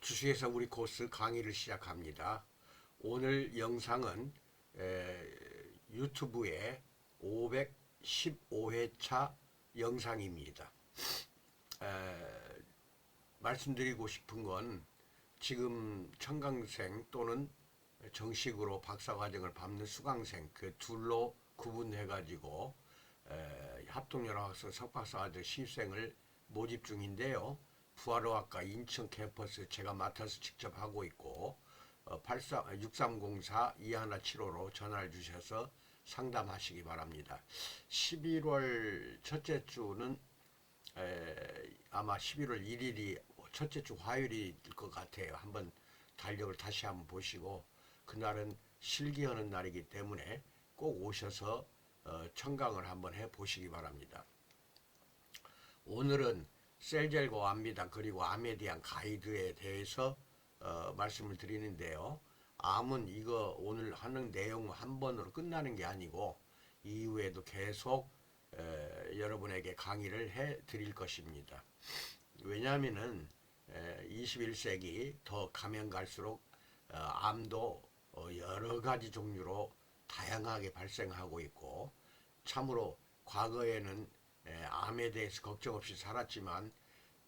주식에서 우리 코스 강의를 시작합니다. 오늘 영상은 유튜브에 515회차 영상입니다. 말씀드리고 싶은 건 지금 청강생 또는 정식으로 박사과정을 밟는 수강생 그 둘로 구분해 가지고 합동연합학생 석박사과정 신입생을 모집 중인데요. 부활의학과 인천 캠퍼스 제가 맡아서 직접 하고 있고 6304-2175로 전화를 주셔서 상담하시기 바랍니다. 11월 첫째 주는 아마 11월 1일이 첫째 주 화요일일 것 같아요. 한번 달력을 다시 한번 보시고 그날은 실기하는 날이기 때문에 꼭 오셔서 청강을 한번 해 보시기 바랍니다. 오늘은 셀젤과 완미당 그리고 암에 대한 가이드에 대해서 말씀을 드리는데요. 암은 이거 오늘 하는 내용 한 번으로 끝나는 게 아니고 이후에도 계속 여러분에게 강의를 해 드릴 것입니다. 왜냐하면은 21세기 더 가면 갈수록 암도 여러 가지 종류로 다양하게 발생하고 있고 참으로 과거에는 암에 대해서 걱정 없이 살았지만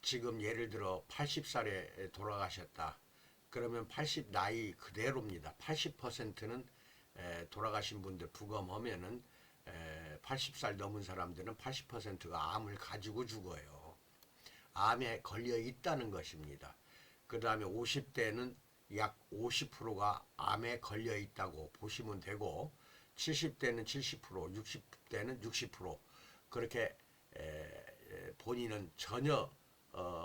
지금 예를 들어 80살에 돌아가셨다. 그러면 80 나이 그대로입니다. 80%는 돌아가신 분들 부검하면은 80살 넘은 사람들은 80%가 암을 가지고 죽어요. 암에 걸려 있다는 것입니다. 그 다음에 50대는 약 50%가 암에 걸려 있다고 보시면 되고 70대는 70%, 60대는 60% 그렇게 본인은 전혀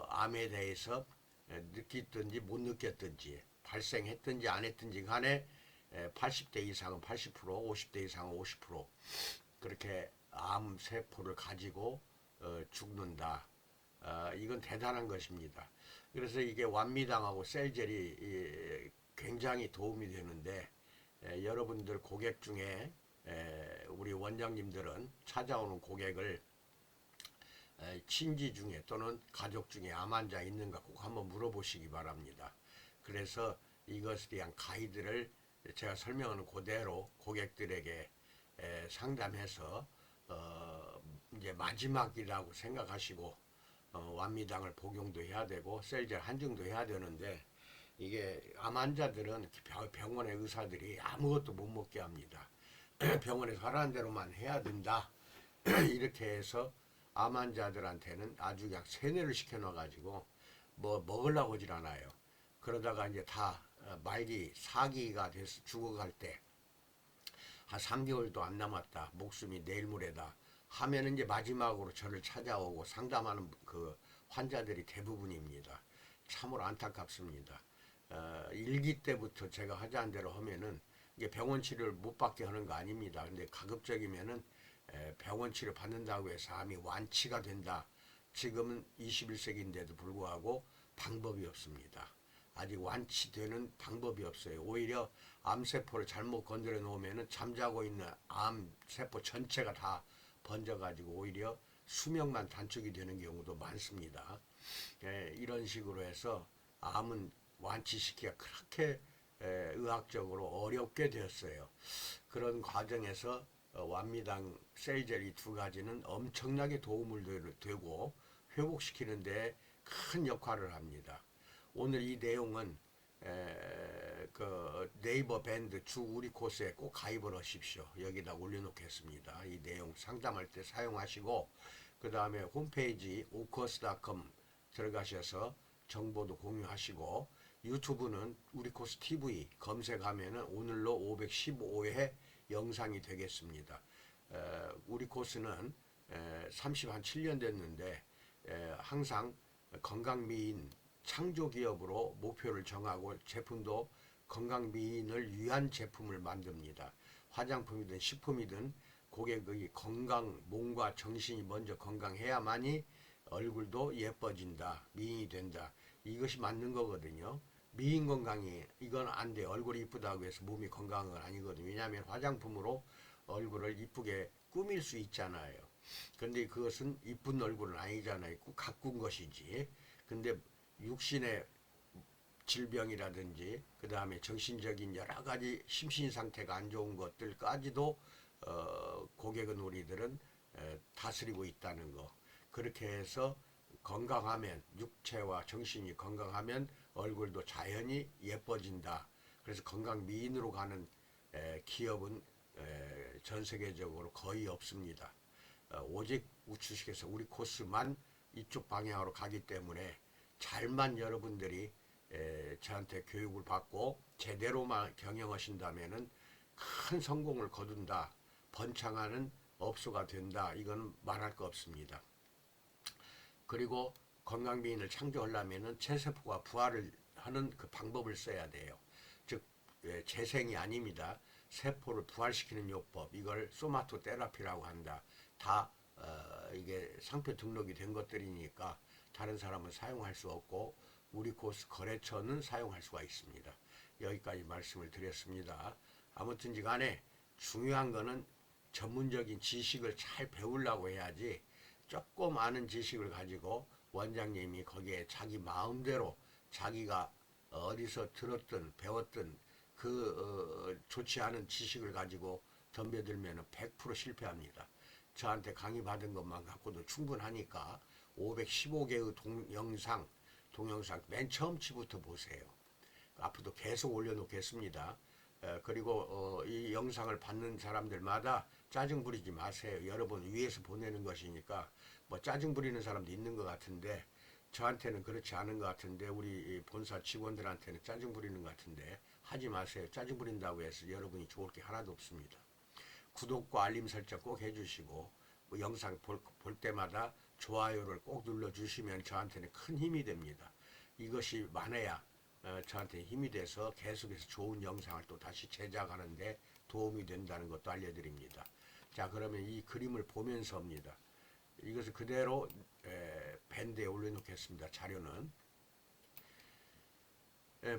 암에 대해서 느끼든지 못 느꼈든지 발생했든지 안 했든지 간에 80대 이상은 80%, 50대 이상은 50% 그렇게 암 세포를 가지고 죽는다. 이건 대단한 것입니다. 그래서 이게 완미당하고 셀젤이 굉장히 도움이 되는데 여러분들 고객 중에 우리 원장님들은 찾아오는 고객을 친지 중에 또는 가족 중에 암 환자 있는가 꼭 한번 물어보시기 바랍니다. 그래서 이것에 대한 가이드를 제가 설명하는 그대로 고객들에게 상담해서 이제 마지막이라고 생각하시고 완미당을 복용도 해야 되고 셀젤 한증도 해야 되는데 이게 암 환자들은 병원의 의사들이 아무것도 못 먹게 합니다. 병원에서 하라는 대로만 해야 된다. 이렇게 해서 암 환자들한테는 아주 그냥 세뇌를 시켜놔가지고 뭐 먹으려고 하질 않아요. 그러다가 이제 다 말기 사기가 돼서 죽어갈 때 한 3개월도 안 남았다. 목숨이 내일 모레다. 하면은 이제 마지막으로 저를 찾아오고 상담하는 그 환자들이 대부분입니다. 참으로 안타깝습니다. 일기 때부터 제가 하자는 대로 하면은 이게 병원 치료를 못 받게 하는 거 아닙니다. 근데 가급적이면은 병원 치료 받는다고 해서 암이 완치가 된다. 지금은 21세기인데도 불구하고 방법이 없습니다. 아직 완치되는 방법이 없어요. 오히려 암세포를 잘못 건드려 놓으면 잠자고 있는 암세포 전체가 다 번져가지고 오히려 수명만 단축이 되는 경우도 많습니다. 이런 식으로 해서 암은 완치시키기가 그렇게 의학적으로 어렵게 되었어요. 그런 과정에서 완미당 셀젤 이 두 가지는 엄청나게 도움을 되고 회복시키는 데 큰 역할을 합니다. 오늘 이 내용은 그 네이버 밴드 주 우리 코스에 꼭 가입을 하십시오. 여기다 올려놓겠습니다. 이 내용 상담할 때 사용하시고 그 다음에 홈페이지 오코스.com 들어가셔서 정보도 공유하시고 유튜브는 우리 코스 TV 검색하면은 오늘로 515회 영상이 되겠습니다. 우리 코스는 37년 됐는데 항상 건강미인 창조기업으로 목표를 정하고 제품도 건강미인을 위한 제품을 만듭니다. 화장품이든 식품이든 고객의 건강, 몸과 정신이 먼저 건강해야만이 얼굴도 예뻐진다, 미인이 된다. 이것이 맞는 거거든요. 미인 건강이 이건 안 돼. 얼굴이 이쁘다고 해서 몸이 건강한 건 아니거든요. 왜냐하면 화장품으로 얼굴을 이쁘게 꾸밀 수 있잖아요. 근데 그것은 이쁜 얼굴은 아니잖아요. 가꾼 것이지. 근데 육신의 질병이라든지 그 다음에 정신적인 여러 가지 심신 상태가 안 좋은 것들까지도 고객은 우리들은 다스리고 있다는 거. 그렇게 해서 건강하면 육체와 정신이 건강하면 얼굴도 자연히 예뻐진다. 그래서 건강 미인으로 가는 기업은 전 세계적으로 거의 없습니다. 오직 우추식에서 우리 코스만 이쪽 방향으로 가기 때문에 잘만 여러분들이 저한테 교육을 받고 제대로만 경영하신다면은 큰 성공을 거둔다. 번창하는 업소가 된다. 이건 말할 거 없습니다. 그리고 건강미인을 창조하려면은 체세포가 부활을 하는 그 방법을 써야 돼요. 즉 재생이 아닙니다. 세포를 부활시키는 요법, 이걸 소마토 테라피라고 한다. 다 이게 상표 등록이 된 것들이니까 다른 사람은 사용할 수 없고 우리 코스 거래처는 사용할 수가 있습니다. 여기까지 말씀을 드렸습니다. 아무튼지 간에 중요한 거는 전문적인 지식을 잘 배우려고 해야지 조금 아는 지식을 가지고 원장님이 거기에 자기 마음대로 자기가 어디서 들었든 배웠든 그 좋지 않은 지식을 가지고 덤벼들면 100% 실패합니다. 저한테 강의 받은 것만 갖고도 충분하니까 515개의 동영상 맨 처음치부터 보세요. 앞으로도 계속 올려놓겠습니다. 그리고 이 영상을 받는 사람들마다 짜증 부리지 마세요. 여러분 위에서 보내는 것이니까 뭐 짜증 부리는 사람도 있는 것 같은데 저한테는 그렇지 않은 것 같은데 우리 본사 직원들한테는 짜증 부리는 것 같은데 하지 마세요. 짜증 부린다고 해서 여러분이 좋을 게 하나도 없습니다. 구독과 알림 설정 꼭 해주시고 뭐 영상 볼 때마다 좋아요를 꼭 눌러주시면 저한테는 큰 힘이 됩니다. 이것이 많아야 저한테 힘이 돼서 계속해서 좋은 영상을 또 다시 제작하는데 도움이 된다는 것도 알려드립니다. 자, 그러면 이 그림을 보면서입니다. 이것을 그대로 밴드에 올려놓겠습니다. 자료는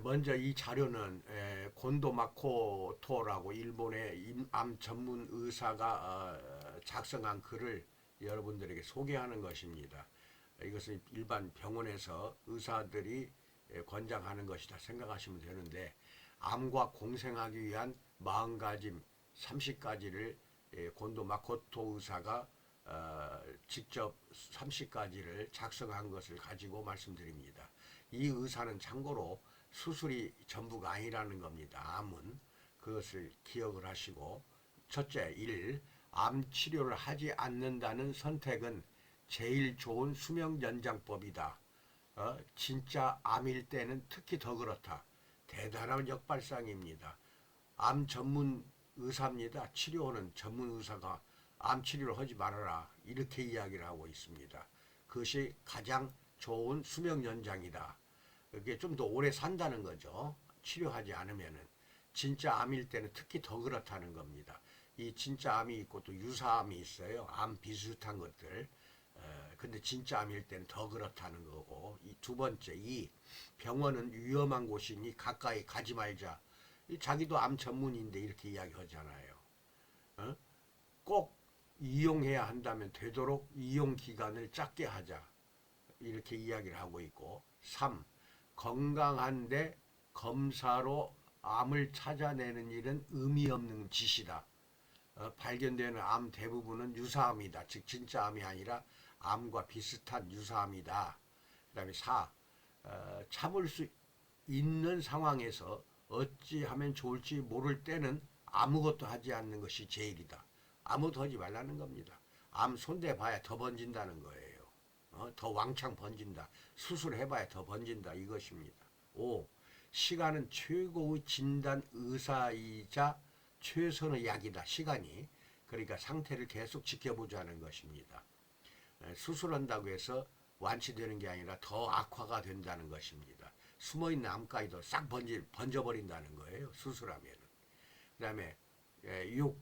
먼저 이 자료는 곤도 마코토라고 일본의 암 전문 의사가 작성한 글을 여러분들에게 소개하는 것입니다. 이것은 일반 병원에서 의사들이 권장하는 것이다 생각하시면 되는데 암과 공생하기 위한 마음가짐 30가지를 곤도 마코토 의사가 직접 30가지를 작성한 것을 가지고 말씀드립니다. 이 의사는 참고로 수술이 전부가 아니라는 겁니다. 암은 그것을 기억을 하시고 첫째, 1. 암 치료를 하지 않는다는 선택은 제일 좋은 수명 연장법이다. 진짜 암일 때는 특히 더 그렇다. 대단한 역발상입니다. 암 전문 의사입니다. 치료하는 전문 의사가 암 치료를 하지 말아라 이렇게 이야기를 하고 있습니다. 그것이 가장 좋은 수명 연장이다. 그게 좀 더 오래 산다는 거죠. 치료하지 않으면은. 진짜 암일 때는 특히 더 그렇다는 겁니다. 이 진짜 암이 있고 또 유사암이 있어요. 암 비슷한 것들. 근데 진짜 암일 때는 더 그렇다는 거고. 이 두 번째, 이 병원은 위험한 곳이니 가까이 가지 말자. 자기도 암 전문인데 이렇게 이야기하잖아요. 꼭 이용해야 한다면 되도록 이용 기간을 짧게 하자. 이렇게 이야기를 하고 있고. 3. 건강한데 검사로 암을 찾아내는 일은 의미 없는 짓이다. 발견되는 암 대부분은 유사암이다. 즉 진짜 암이 아니라 암과 비슷한 유사암이다. 그 다음에 4. 참을 수 있는 상황에서 어찌하면 좋을지 모를 때는 아무것도 하지 않는 것이 제일이다. 아무것도 하지 말라는 겁니다. 암 손대봐야 더 번진다는 거예요. 더 왕창 번진다. 수술해봐야 더 번진다. 이것입니다. 5. 시간은 최고의 진단 의사이자 최선의 약이다. 시간이. 그러니까 상태를 계속 지켜보자는 것입니다. 수술한다고 해서 완치되는 게 아니라 더 악화가 된다는 것입니다. 숨어있는 암까지도 싹 번져버린다는 거예요. 수술하면. 그 다음에 6.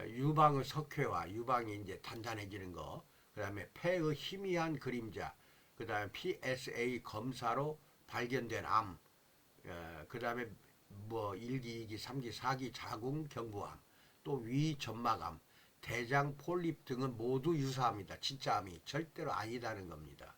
유방의 석회와 유방이 이제 단단해지는 거. 그 다음에 폐의 희미한 그림자. 그 다음에 PSA 검사로 발견된 암. 그 다음에 뭐 1기, 2기, 3기, 4기 자궁 경부암. 또 위점막암. 대장 폴립 등은 모두 유사합니다. 진짜 암이 절대로 아니다는 겁니다.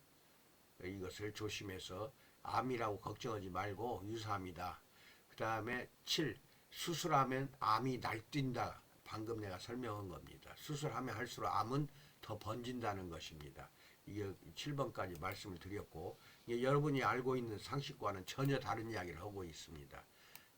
이것을 조심해서 암이라고 걱정하지 말고 유사합니다. 그 다음에 7. 수술하면 암이 날뛴다. 방금 내가 설명한 겁니다. 수술하면 할수록 암은 더 번진다는 것입니다. 이게 7번까지 말씀을 드렸고, 이게 여러분이 알고 있는 상식과는 전혀 다른 이야기를 하고 있습니다.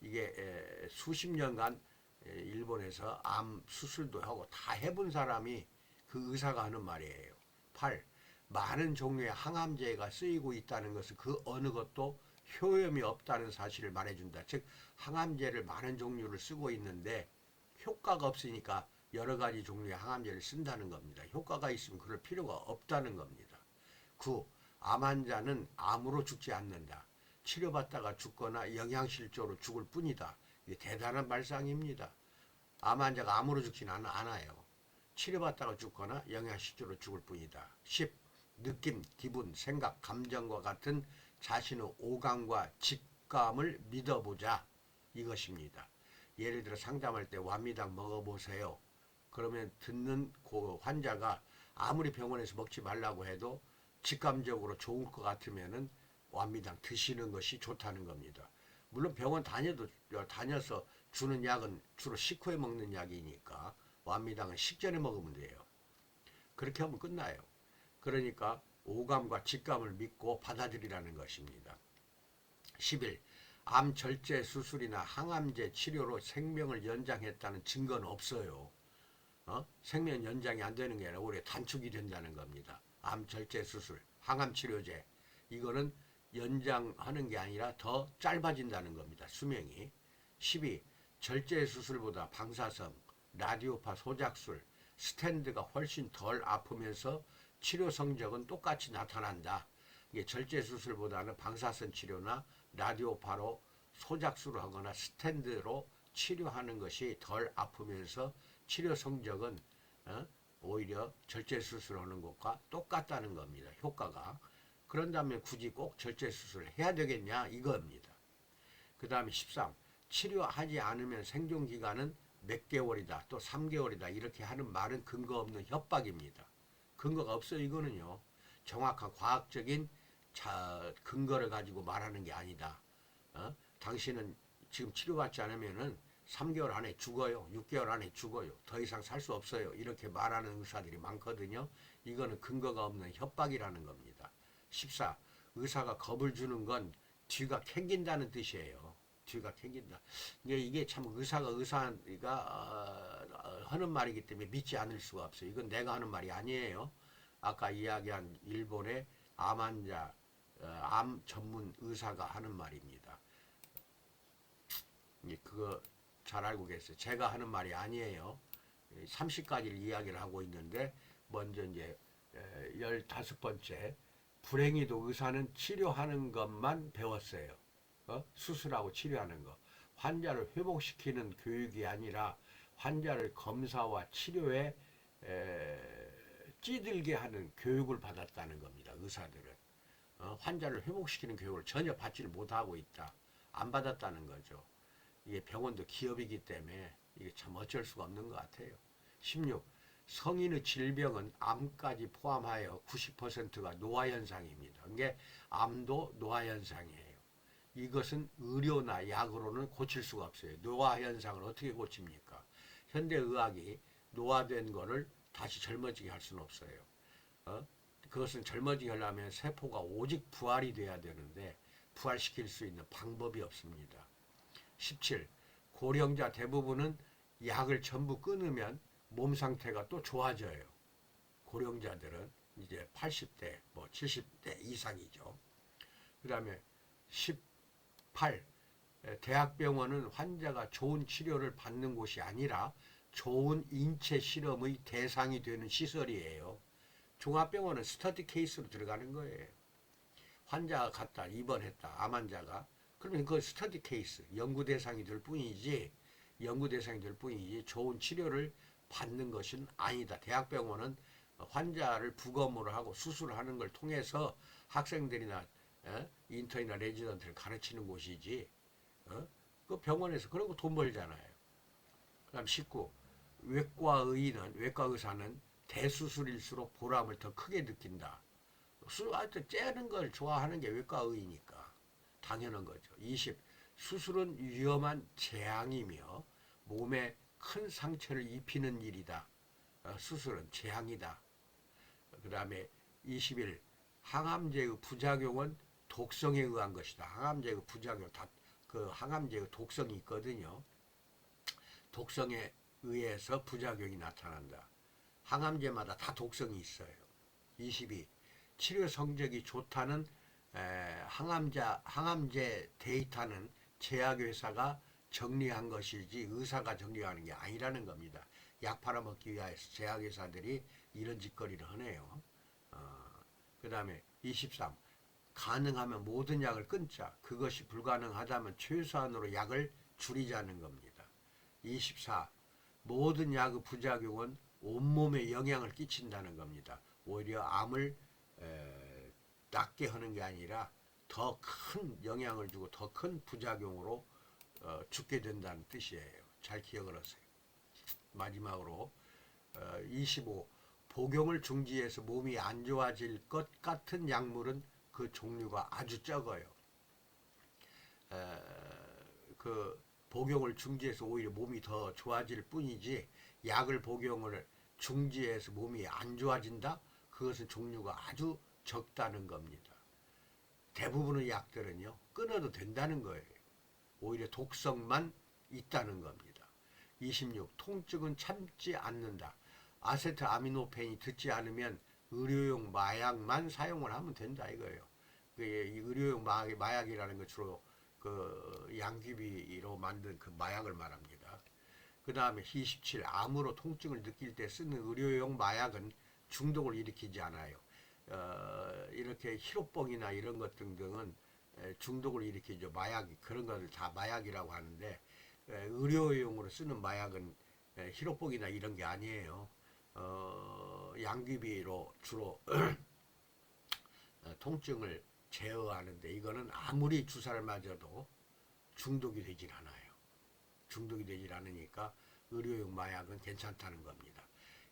이게 수십 년간 일본에서 암 수술도 하고 다 해본 사람이 그 의사가 하는 말이에요. 8. 많은 종류의 항암제가 쓰이고 있다는 것은 그 어느 것도 효험이 없다는 사실을 말해준다. 즉 항암제를 많은 종류를 쓰고 있는데 효과가 없으니까 여러 가지 종류의 항암제를 쓴다는 겁니다. 효과가 있으면 그럴 필요가 없다는 겁니다. 9. 암 환자는 암으로 죽지 않는다. 치료받다가 죽거나 영양실조로 죽을 뿐이다. 이게 대단한 발상입니다. 암 환자가 암으로 죽지는 않아요. 치료받다가 죽거나 영양실조로 죽을 뿐이다. 10. 느낌, 기분, 생각, 감정과 같은 자신의 오감과 직감을 믿어보자. 이것입니다. 예를 들어 상담할 때 완미당 먹어보세요. 그러면 듣는 그 환자가 아무리 병원에서 먹지 말라고 해도 직감적으로 좋을 것 같으면은 완미당 드시는 것이 좋다는 겁니다. 물론 병원 다녀서 주는 약은 주로 식후에 먹는 약이니까 완미당은 식전에 먹으면 돼요. 그렇게 하면 끝나요. 그러니까 오감과 직감을 믿고 받아들이라는 것입니다. 11. 암 절제 수술이나 항암제 치료로 생명을 연장했다는 증거는 없어요. 생명 연장이 안 되는 게 아니라 오히려 단축이 된다는 겁니다. 암 절제 수술, 항암 치료제 이거는 연장하는 게 아니라 더 짧아진다는 겁니다. 수명이. 12. 절제 수술보다 방사성, 라디오파 소작술, 스탠드가 훨씬 덜 아프면서 치료 성적은 똑같이 나타난다. 이게 절제 수술보다는 방사선 치료나 라디오파로 소작술을 하거나 스탠드로 치료하는 것이 덜 아프면서 치료 성적은 오히려 절제 수술하는 것과 똑같다는 겁니다. 효과가. 그런다면 굳이 꼭 절제 수술을 해야 되겠냐 이겁니다. 그 다음에 13. 치료하지 않으면 생존 기간은 몇 개월이다 또 3개월이다 이렇게 하는 말은 근거 없는 협박입니다. 근거가 없어요. 이거는요. 정확한 과학적인 근거를 가지고 말하는 게 아니다. 당신은 지금 치료받지 않으면은 3개월 안에 죽어요. 6개월 안에 죽어요. 더 이상 살 수 없어요. 이렇게 말하는 의사들이 많거든요. 이거는 근거가 없는 협박이라는 겁니다. 14. 의사가 겁을 주는 건 뒤가 캥긴다는 뜻이에요. 뒤가 캥긴다. 이게 참 의사가 하는 말이기 때문에 믿지 않을 수가 없어요. 이건 내가 하는 말이 아니에요. 아까 이야기한 일본의 암 환자, 암 전문 의사가 하는 말입니다. 그거 잘 알고 계세요. 제가 하는 말이 아니에요. 30가지를 이야기를 하고 있는데 먼저 이제 15번째 불행히도 의사는 치료하는 것만 배웠어요. 수술하고 치료하는 거. 환자를 회복시키는 교육이 아니라 환자를 검사와 치료에 찌들게 하는 교육을 받았다는 겁니다. 의사들은. 환자를 회복시키는 교육을 전혀 받지를 못하고 있다. 안 받았다는 거죠. 이게 병원도 기업이기 때문에 이게 참 어쩔 수가 없는 것 같아요. 16. 성인의 질병은 암까지 포함하여 90%가 노화현상입니다. 이게 암도 노화현상이에요. 이것은 의료나 약으로는 고칠 수가 없어요. 노화현상을 어떻게 고칩니까? 현대의학이 노화된 거를 다시 젊어지게 할 수는 없어요. 그것은 젊어지게 하려면 세포가 오직 부활이 돼야 되는데 부활시킬 수 있는 방법이 없습니다. 17. 고령자 대부분은 약을 전부 끊으면 몸 상태가 또 좋아져요. 고령자들은 이제 80대, 70대 이상이죠. 그 다음에 18. 대학병원은 환자가 좋은 치료를 받는 곳이 아니라 좋은 인체 실험의 대상이 되는 시설이에요. 종합병원은 스터디 케이스로 들어가는 거예요. 환자가 갔다 입원했다. 암 환자가. 그러면 그 스터디 케이스, 연구 대상이 될 뿐이지 좋은 치료를 받는 것은 아니다. 대학병원은 환자를 부검으로 하고 수술하는 걸 통해서 학생들이나 인턴이나 레지던트를 가르치는 곳이지 그 병원에서 그러고 돈 벌잖아요. 그 다음 19. 외과 의사는 대수술일수록 보람을 더 크게 느낀다. 하여튼 째는 걸 좋아하는 게 외과 의니까. 당연한 거죠. 20. 수술은 위험한 재앙이며 몸에 큰 상처를 입히는 일이다. 수술은 재앙이다. 그 다음에 21. 항암제의 부작용은 독성에 의한 것이다. 항암제의 부작용, 그 항암제의 독성이 있거든요. 독성에 의해서 부작용이 나타난다. 항암제마다 다 독성이 있어요. 22. 치료 성적이 좋다는 항암제 데이터는 제약회사가 정리한 것이지 의사가 정리하는 게 아니라는 겁니다. 약 팔아먹기 위해서 제약회사들이 이런 짓거리를 하네요. 그 다음에 23. 가능하면 모든 약을 끊자. 그것이 불가능하다면 최소한으로 약을 줄이자는 겁니다. 24. 모든 약의 부작용은 온몸에 영향을 끼친다는 겁니다. 오히려 암을 낫게 하는 게 아니라 더 큰 영향을 주고 더 큰 부작용으로 죽게 된다는 뜻이에요. 잘 기억을 하세요. 마지막으로 25. 복용을 중지해서 몸이 안 좋아질 것 같은 약물은 그 종류가 아주 적어요. 그 복용을 중지해서 오히려 몸이 더 좋아질 뿐이지 약을 복용을 중지해서 몸이 안 좋아진다? 그것은 종류가 아주 적다는 겁니다. 대부분의 약들은요, 끊어도 된다는 거예요. 오히려 독성만 있다는 겁니다. 26. 통증은 참지 않는다. 아세트아미노펜이 듣지 않으면 의료용 마약만 사용을 하면 된다 이거예요. 이 의료용 마약이라는 건 주로 그 양귀비로 만든 그 마약을 말합니다. 그 다음에 27. 암으로 통증을 느낄 때 쓰는 의료용 마약은 중독을 일으키지 않아요. 이렇게 히로뽕이나 이런 것 등등은 중독을 일으키죠. 마약이 그런 것을 다 마약이라고 하는데 의료용으로 쓰는 마약은 히로뽕이나 이런 게 아니에요. 양귀비로 주로 통증을 제어하는데 이거는 아무리 주사를 맞아도 중독이 되질 않아요. 중독이 되질 않으니까 의료용 마약은 괜찮다는 겁니다.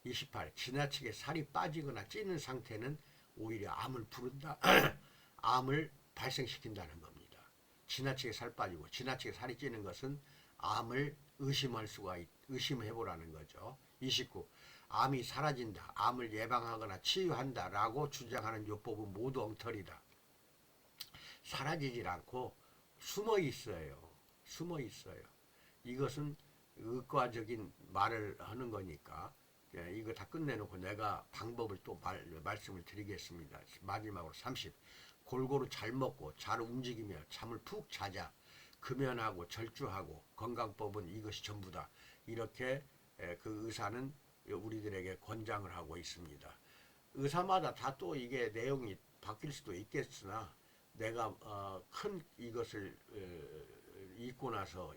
28. 지나치게 살이 빠지거나 찌는 상태는 오히려 암을 부른다. 암을 발생시킨다는 겁니다. 지나치게 살 빠지고 지나치게 살이 찌는 것은 암을 의심해보라는 거죠. 29. 암이 사라진다. 암을 예방하거나 치유한다. 라고 주장하는 요법은 모두 엉터리다. 사라지질 않고 숨어 있어요. 숨어 있어요. 이것은 의과적인 말을 하는 거니까 이거 다 끝내놓고 내가 방법을 또 말씀을 드리겠습니다. 마지막으로 30. 골고루 잘 먹고 잘 움직이며 잠을 푹 자자. 금연하고 절주하고 건강법은 이것이 전부다. 이렇게 그 의사는 우리들에게 권장을 하고 있습니다. 의사마다 다 또 이게 내용이 바뀔 수도 있겠으나 내가 큰 이것을 읽고 나서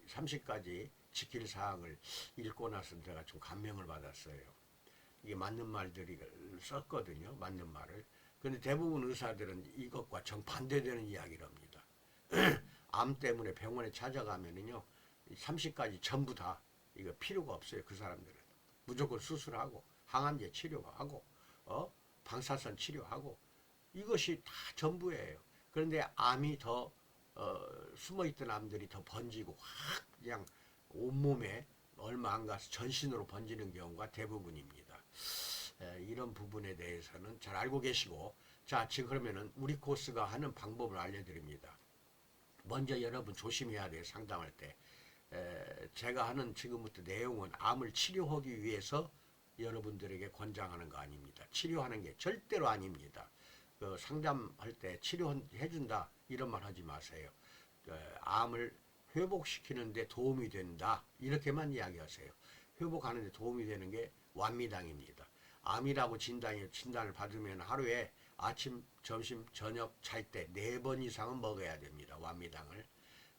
30가지 지킬 사항을 읽고 나서 내가 좀 감명을 받았어요. 이게 맞는 말들이 썼거든요. 맞는 말을. 근데 대부분 의사들은 이것과 정반대되는 이야기를 합니다. 암 때문에 병원에 찾아가면은요, 30가지 전부 다 이거 필요가 없어요. 그 사람들은. 무조건 수술하고, 항암제 치료하고, 방사선 치료하고, 이것이 다 전부예요. 그런데 암이 더, 숨어있던 암들이 더 번지고, 확 그냥 온몸에 얼마 안 가서 전신으로 번지는 경우가 대부분입니다. 이런 부분에 대해서는 잘 알고 계시고, 자, 지금 그러면은 우리 코스가 하는 방법을 알려드립니다. 먼저 여러분 조심해야 돼요. 상담할 때. 제가 하는 지금부터 내용은 암을 치료하기 위해서 여러분들에게 권장하는 거 아닙니다. 치료하는 게 절대로 아닙니다. 그 상담할 때 치료해준다 이런 말 하지 마세요. 암을 회복시키는데 도움이 된다 이렇게만 이야기하세요. 회복하는데 도움이 되는 게 완미당입니다. 암이라고 진단을 받으면 하루에 아침, 점심, 저녁 잘 때 4번 이상은 먹어야 됩니다. 완미당을.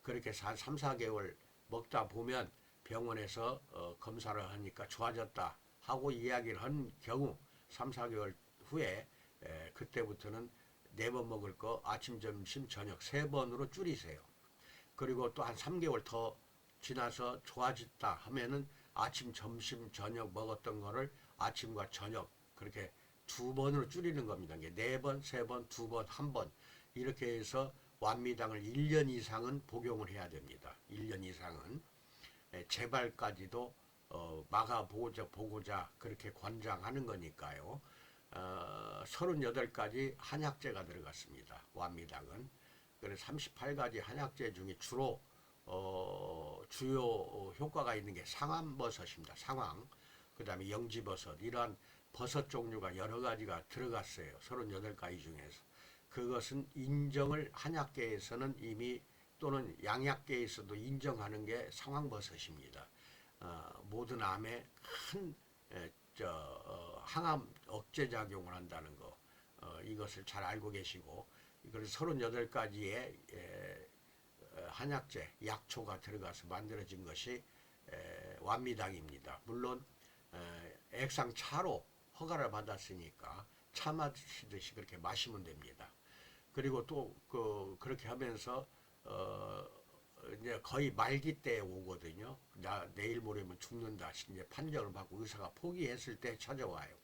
그렇게 한 3, 4개월 먹다 보면 병원에서 검사를 하니까 좋아졌다 하고 이야기를 한 경우 3, 4개월 후에 그때부터는 4번 먹을 거 아침, 점심, 저녁 3번으로 줄이세요. 그리고 또 한 3개월 더 지나서 좋아졌다 하면은 아침, 점심, 저녁 먹었던 거를 아침과 저녁 그렇게 2번으로 줄이는 겁니다. 이게 4번, 3번, 2번, 1번 이렇게 해서 완미당을 1년 이상은 복용을 해야 됩니다. 1년 이상은. 재발까지도 막아보고자 그렇게 권장하는 거니까요. 38가지 한약재가 들어갔습니다. 완미당은. 그래서 38가지 한약재 중에 주로 주요 효과가 있는 게 상황버섯입니다. 상황, 그 다음에 영지버섯, 이러한 버섯 종류가 여러 가지가 들어갔어요. 38가지 중에서. 그것은 인정을 한약계에서는 이미 또는 양약계에서도 인정하는 게 상황버섯입니다. 모든 암에 큰 항암 억제 작용을 한다는 거, 이것을 잘 알고 계시고, 그래서 38가지의 한약재, 약초가 들어가서 만들어진 것이 완미당입니다. 물론 액상차로 허가를 받았으니까 차 마시듯이 그렇게 마시면 됩니다. 그리고 또 그렇게 하면서 이제 거의 말기 때에 오거든요. 나 내일 모레면 죽는다. 이제 판정을 받고 의사가 포기했을 때 찾아와요.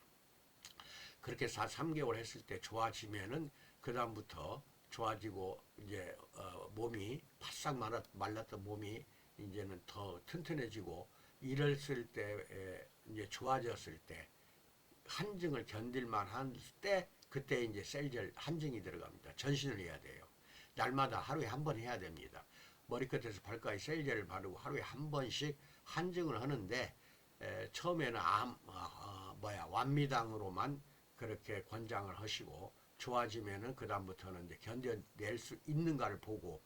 그렇게 3개월 했을 때 좋아지면은 그 다음부터 좋아지고 이제 몸이 바싹 말랐던 몸이 이제는 더 튼튼해지고 이랬을 때 이제 좋아졌을 때 한증을 견딜만 한 때 그때 이제 셀젤 한증이 들어갑니다. 전신을 해야 돼요. 날마다 하루에 한 번 해야 됩니다. 머리끝에서 발까지 셀젤을 바르고 하루에 한 번씩 한증을 하는데 처음에는 완미당으로만 그렇게 권장을 하시고 좋아지면은 그 다음부터는 이제 견뎌낼 수 있는가를 보고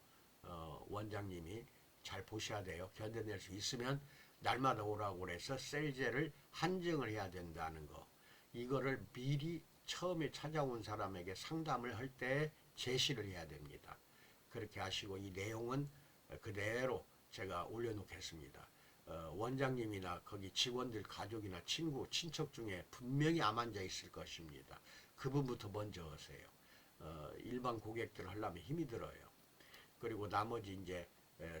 원장님이 잘 보셔야 돼요. 견뎌낼 수 있으면 날마다 오라고 그래서 셀젤을 한증을 해야 된다는 거. 이거를 미리 처음에 찾아온 사람에게 상담을 할 때 제시를 해야 됩니다. 그렇게 하시고 이 내용은 그대로 제가 올려놓겠습니다. 원장님이나 거기 직원들 가족이나 친구, 친척 중에 분명히 암 환자 있을 것입니다. 그분부터 먼저 하세요. 일반 고객들 하려면 힘이 들어요. 그리고 나머지 이제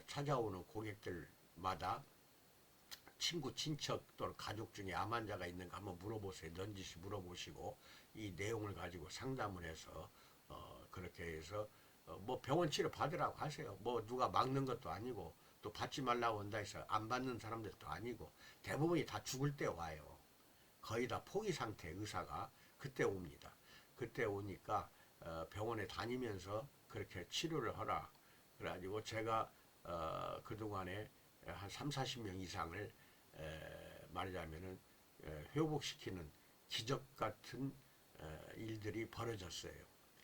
찾아오는 고객들마다 친구, 친척 또는 가족 중에 암 환자가 있는가 한번 물어보세요. 넌지시 물어보시고 이 내용을 가지고 상담을 해서 그렇게 해서 뭐 병원 치료 받으라고 하세요. 뭐 누가 막는 것도 아니고 또 받지 말라고 한다 해서 안 받는 사람들도 아니고 대부분이 다 죽을 때 와요. 거의 다 포기 상태 의사가 그때 옵니다. 그때 오니까 병원에 다니면서 그렇게 치료를 하라. 그래가지고 제가 그동안에 한 3, 40명 이상을 말하자면은 회복시키는 기적 같은 일들이 벌어졌어요.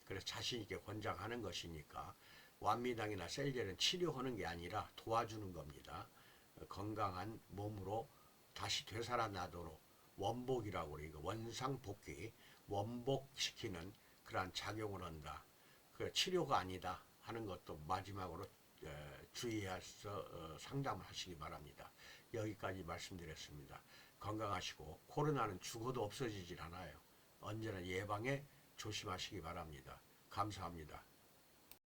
그래서 자신 있게 권장하는 것이니까 완미당이나 셀젤은 치료하는 게 아니라 도와주는 겁니다. 건강한 몸으로 다시 되살아나도록 원복이라고 그래요. 원상복귀, 원복시키는 그러한 작용을 한다. 그 치료가 아니다 하는 것도 마지막으로 주의해서 상담을 하시기 바랍니다. 여기까지 말씀드렸습니다. 건강하시고 코로나는 죽어도 없어지질 않아요. 언제나 예방에 조심하시기 바랍니다. 감사합니다.